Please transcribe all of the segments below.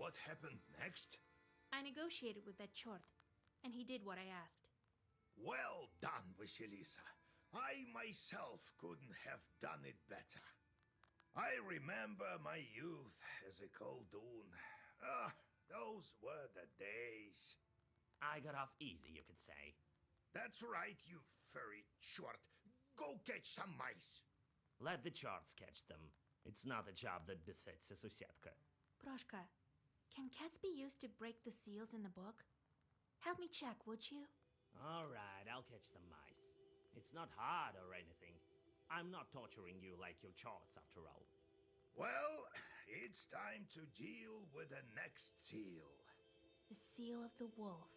what happened next? I negotiated with that chort, and he did what I asked. Well done, Vasilisa. I myself couldn't have done it better. I remember my youth as a coldoon. Ah, those were the days. I got off easy, you could say. That's right, you furry chort. Go catch some mice. Let the charts catch them. It's not a job that befits a Susietka. Proshka, can cats be used to break the seals in the book? Help me check, would you? All right, I'll catch some mice. It's not hard or anything. I'm not torturing you like your charts, after all. Well, it's time to deal with the next seal. The seal of the wolf.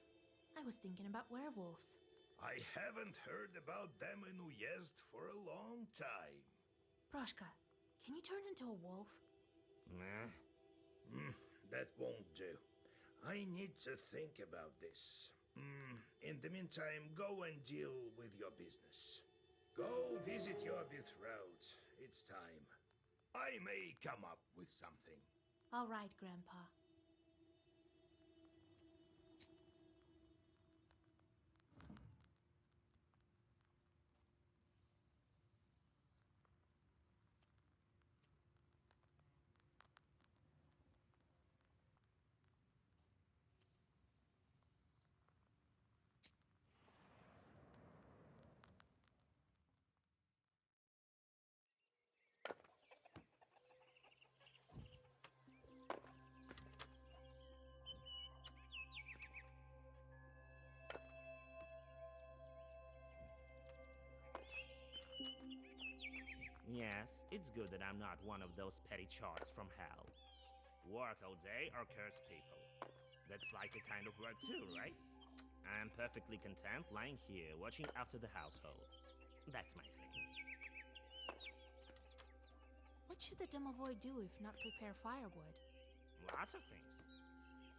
I was thinking about werewolves. I haven't heard about them in Uyezd for a long time. Proshka, can you turn into a wolf? Nah. That won't do. I need to think about this. In the meantime, go and deal with your business. Go visit your betrothed. It's time. I may come up with something. All right, Grandpa. Yes, it's good that I'm not one of those petty charts from hell. Work all day or curse people. That's like a kind of work too, right? I'm perfectly content lying here, watching after the household. That's my thing. What should the domovoy do if not prepare firewood? Lots of things.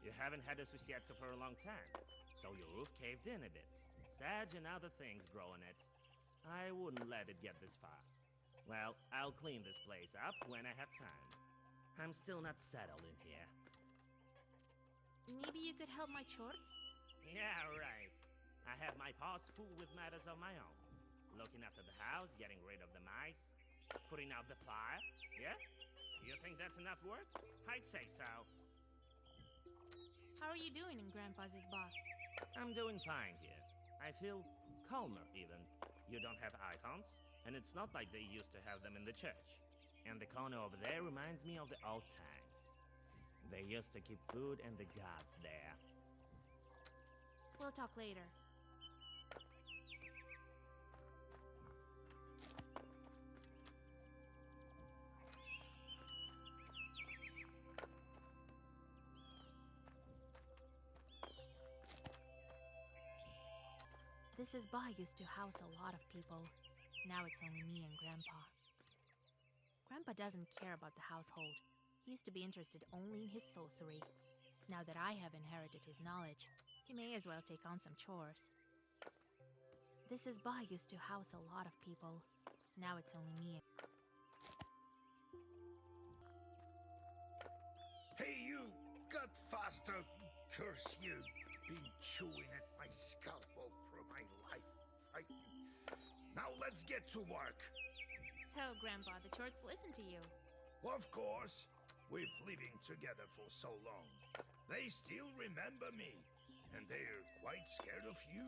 You haven't had a Susietka for a long time, so your roof caved in a bit. Sedge and other things grow in it. I wouldn't let it get this far. Well, I'll clean this place up when I have time. I'm still not settled in here. Maybe you could help my chorts? Yeah, right. I have my paws full with matters of my own. Looking after the house, getting rid of the mice, putting out the fire. Yeah? You think that's enough work? I'd say so. How are you doing in Grandpa's bar? I'm doing fine here. I feel calmer, even. You don't have icons, and it's not like they used to have them in the church. And the corner over there reminds me of the old times. They used to keep food and the gods there. We'll talk later. This bar used to house a lot of people. Now it's only me and Grandpa. Grandpa doesn't care about the household. He used to be interested only in his sorcery. Now that I have inherited his knowledge, he may as well take on some chores. This bar used to house a lot of people. Now it's only me. Hey, you! Got faster! Curse you! Been chewing at my scalpel for my life. Now let's get to work. So, Grandpa, the chorts listen to you. Of course. We've living together for so long. They still remember me. And they're quite scared of you.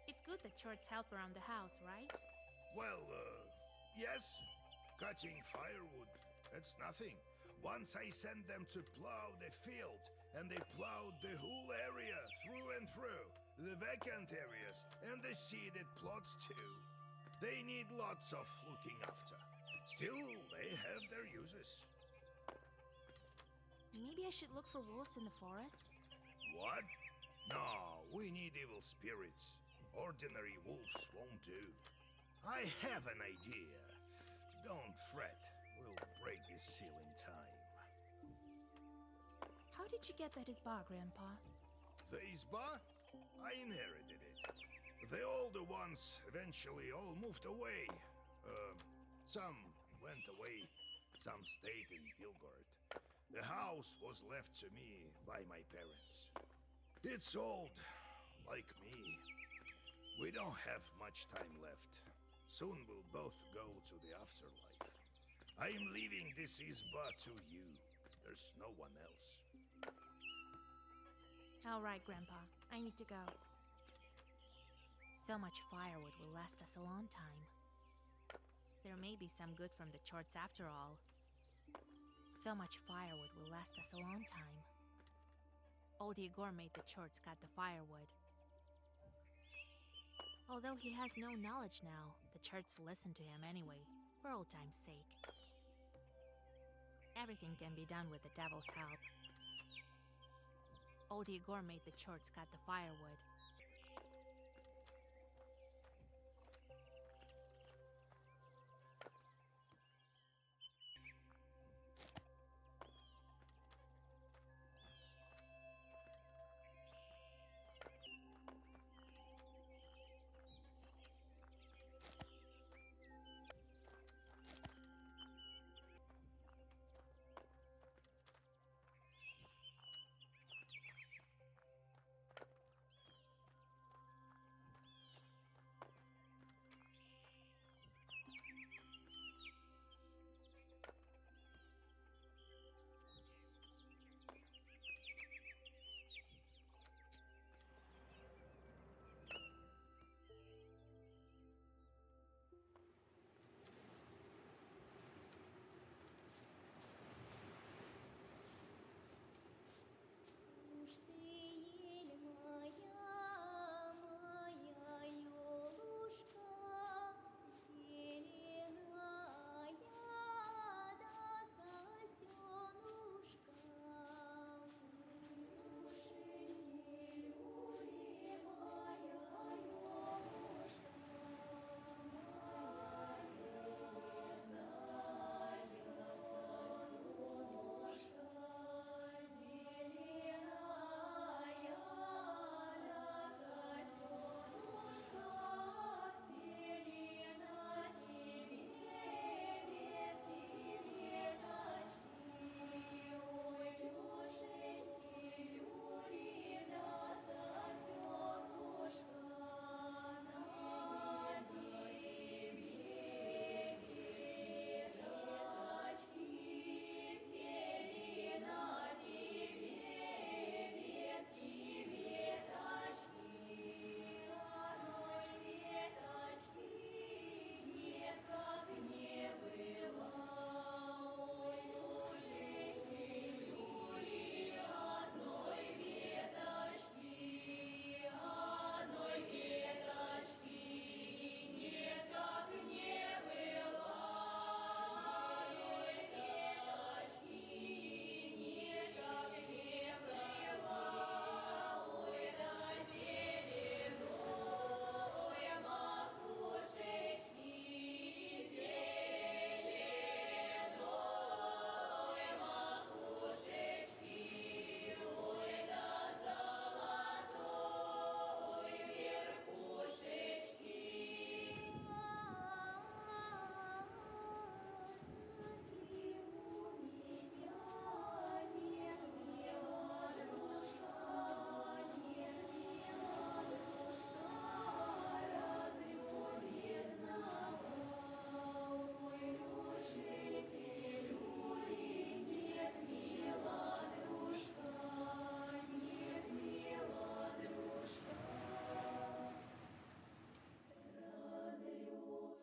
It's good that chorts help around the house, right? Well, yes. Cutting firewood, that's nothing. Once I sent them to plow the field, and they plowed the whole area through and through, the vacant areas, and the seeded plots too. They need lots of looking after. Still, they have their uses. Maybe I should look for wolves in the forest? What? No, we need evil spirits. Ordinary wolves won't do. I have an idea. Don't fret. We'll break this seal in time. How did you get that bar, Grandpa? The bar? I inherited it. The older ones eventually all moved away. Some went away, some stayed in Gilgord. The house was left to me by my parents. It's old, like me. We don't have much time left. Soon we'll both go to the afterlife. I am leaving this Izba to you. There's no one else. All right, Grandpa. I need to go. So much firewood will last us a long time. There may be some good from the chorts after all. So much firewood will last us a long time. Old Igor made the chorts cut the firewood. Although he has no knowledge now, the church listen to him anyway, for old time's sake. Everything can be done with the devil's help. Old Igor made the chorts cut the firewood.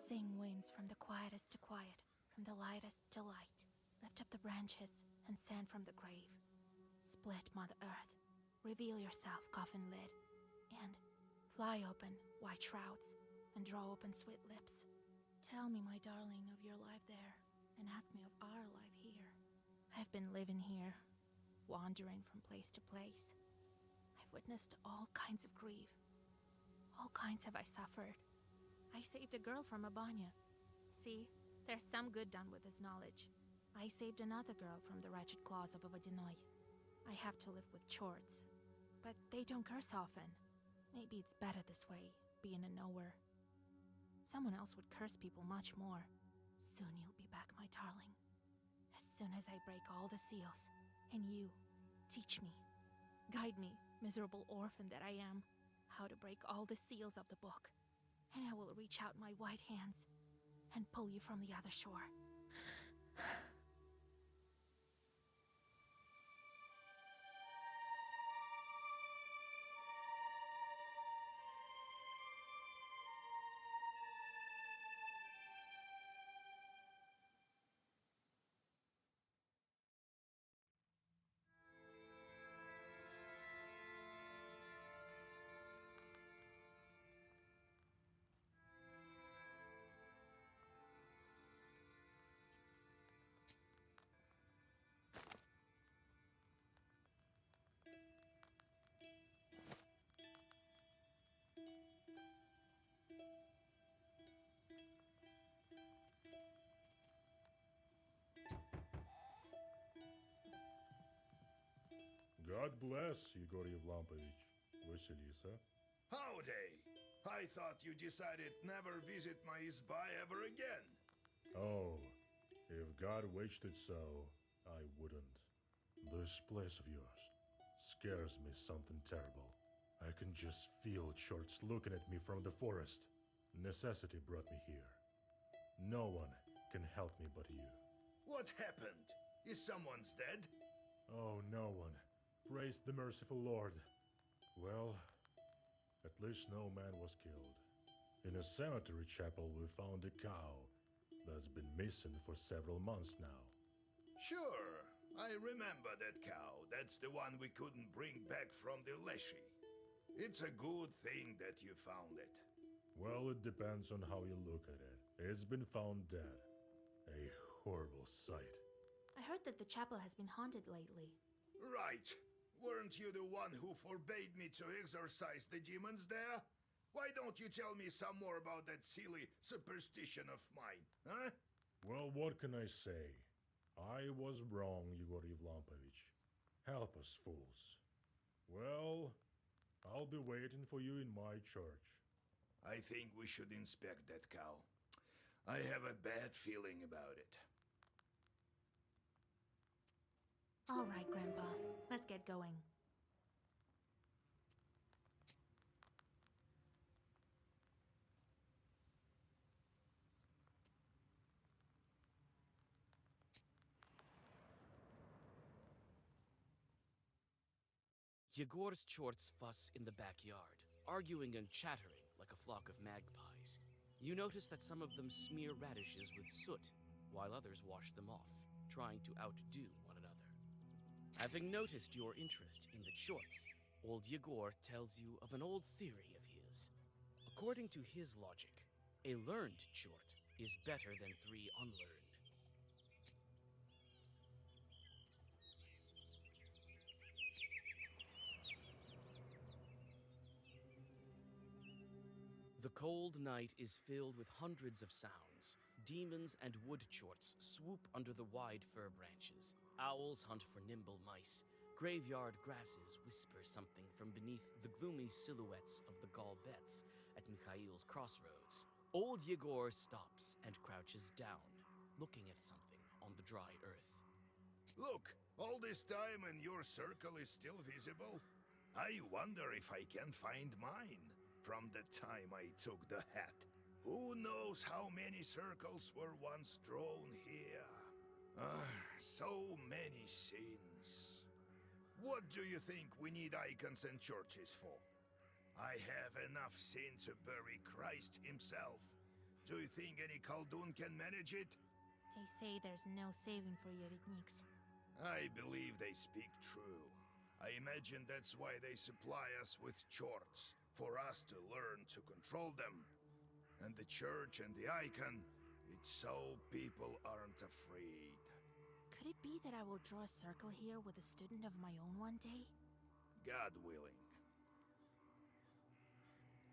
Sing, winds, from the quietest to quiet, from the lightest to light. Lift up the branches and sand from the grave. Split, Mother Earth. Reveal yourself, coffin lid. And fly open, white shrouds, and draw open sweet lips. Tell me, my darling, of your life there, and ask me of our life here. I've been living here, wandering from place to place. I've witnessed all kinds of grief. All kinds have I suffered. I saved a girl from a banya. See, there's some good done with this knowledge. I saved another girl from the wretched claws of a Vodinoy. I have to live with chorts, but they don't curse often. Maybe it's better this way, being a nowhere. Someone else would curse people much more. Soon you'll be back, my darling. As soon as I break all the seals. And you, teach me, guide me, miserable orphan that I am, how to break all the seals of the book. And I will reach out my white hands and pull you from the other shore. God bless Yegor Yevlampovich, Vasilisa. Howdy! I thought you decided never visit my izba ever again. Oh, if God wished it so, I wouldn't. This place of yours scares me something terrible. I can just feel Shorts looking at me from the forest. Necessity brought me here. No one can help me but you. What happened? Is someone's dead? Oh, no one. Praise the merciful Lord. Well, at least no man was killed. In a cemetery chapel we found a cow that's been missing for several months now. Sure, I remember that cow. That's the one we couldn't bring back from the Leshy. It's a good thing that you found it. Well, it depends on how you look at it. It's been found dead. A horrible sight. I heard that the chapel has been haunted lately. Right. Weren't you the one who forbade me to exorcise the demons there? Why don't you tell me some more about that silly superstition of mine, huh? Well, what can I say? I was wrong, Yegor Yevlampovich. Help us, fools. Well, I'll be waiting for you in my church. I think we should inspect that cow. I have a bad feeling about it. All right, Grandpa. Let's get going. Yegor's chorts fuss in the backyard, arguing and chattering like a flock of magpies. You notice that some of them smear radishes with soot, while others wash them off, trying to outdo one another. Having noticed your interest in the chorts, old Yegor tells you of an old theory of his. According to his logic, a learned chort is better than 3 unlearned. The cold night is filled with hundreds of sounds. Demons and wood chorts swoop under the wide fir branches. Owls hunt for nimble mice. Graveyard grasses whisper something from beneath the gloomy silhouettes of the Galbets at Mikhail's crossroads. Old Yegor stops and crouches down, looking at something on the dry earth. Look, all this time and your circle is still visible? I wonder if I can find mine from the time I took the hat. Who knows how many circles were once drawn here? So many sins. What do you think we need icons and churches for? I have enough sin to bury Christ himself. Do you think any Khaldun can manage it? They say there's no saving for Yeretniks. I believe they speak true. I imagine that's why they supply us with chorts, for us to learn to control them. And the church and the icon, it's so people aren't afraid. Could it be that I will draw a circle here with a student of my own one day? God willing.